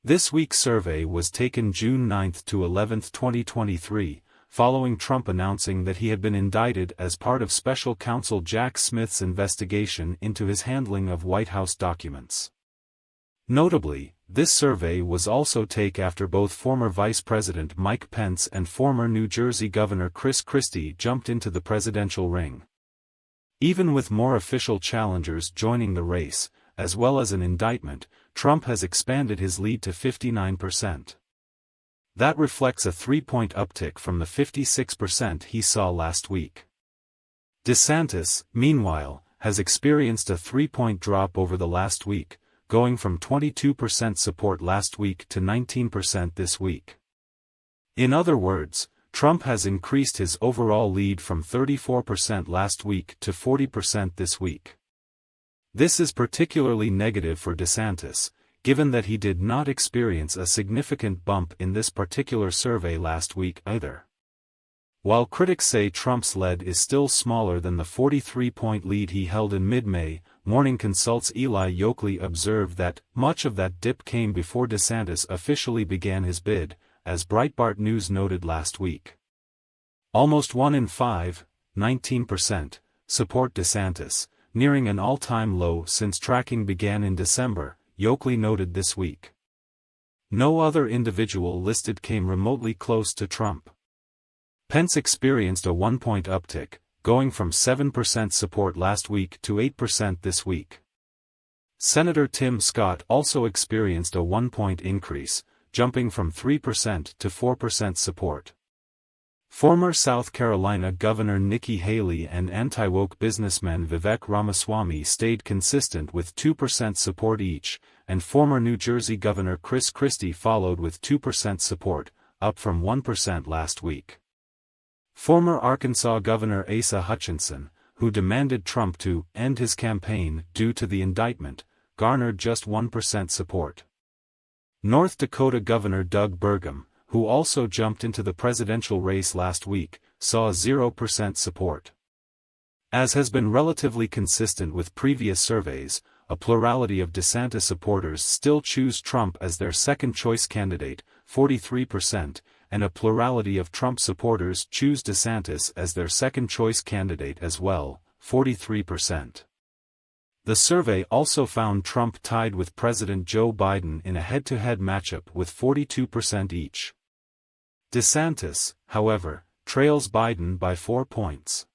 This week's survey was taken June 9 to 11, 2023, following Trump announcing that he had been indicted as part of Special Counsel Jack Smith's investigation into his handling of White House documents. Notably, this survey was also taken after both former Vice President Mike Pence and former New Jersey Governor Chris Christie jumped into the presidential ring. Even with more official challengers joining the race, as well as an indictment, Trump has expanded his lead to 59%. That reflects a 3-point uptick from the 56% he saw last week. DeSantis, meanwhile, has experienced a 3-point drop over the last week, going from 22% support last week to 19% this week. In other words, Trump has increased his overall lead from 34% last week to 40% this week. This is particularly negative for DeSantis, given that he did not experience a significant bump in this particular survey last week either. While critics say Trump's lead is still smaller than the 43-point lead he held in mid-May, Morning Consult's Eli Yokley observed that much of that dip came before DeSantis officially began his bid, as Breitbart News noted last week. Almost 1 in 5, 19%, support DeSantis, nearing an all-time low since tracking began in December, Yokley noted this week. No other individual listed came remotely close to Trump. Pence experienced a 1-point uptick, going from 7% support last week to 8% this week. Senator Tim Scott also experienced a 1-point increase, jumping from 3% to 4% support. Former South Carolina Governor Nikki Haley and anti-woke businessman Vivek Ramaswamy stayed consistent with 2% support each, and former New Jersey Governor Chris Christie followed with 2% support, up from 1% last week. Former Arkansas Governor Asa Hutchinson, who demanded Trump to end his campaign due to the indictment, garnered just 1% support. North Dakota Governor Doug Burgum, who also jumped into the presidential race last week, saw 0% support. As has been relatively consistent with previous surveys, a plurality of DeSantis supporters still choose Trump as their second-choice candidate, 43%, and a plurality of Trump supporters choose DeSantis as their second-choice candidate as well, 43%. The survey also found Trump tied with President Joe Biden in a head-to-head matchup with 42% each. DeSantis, however, trails Biden by 4 points.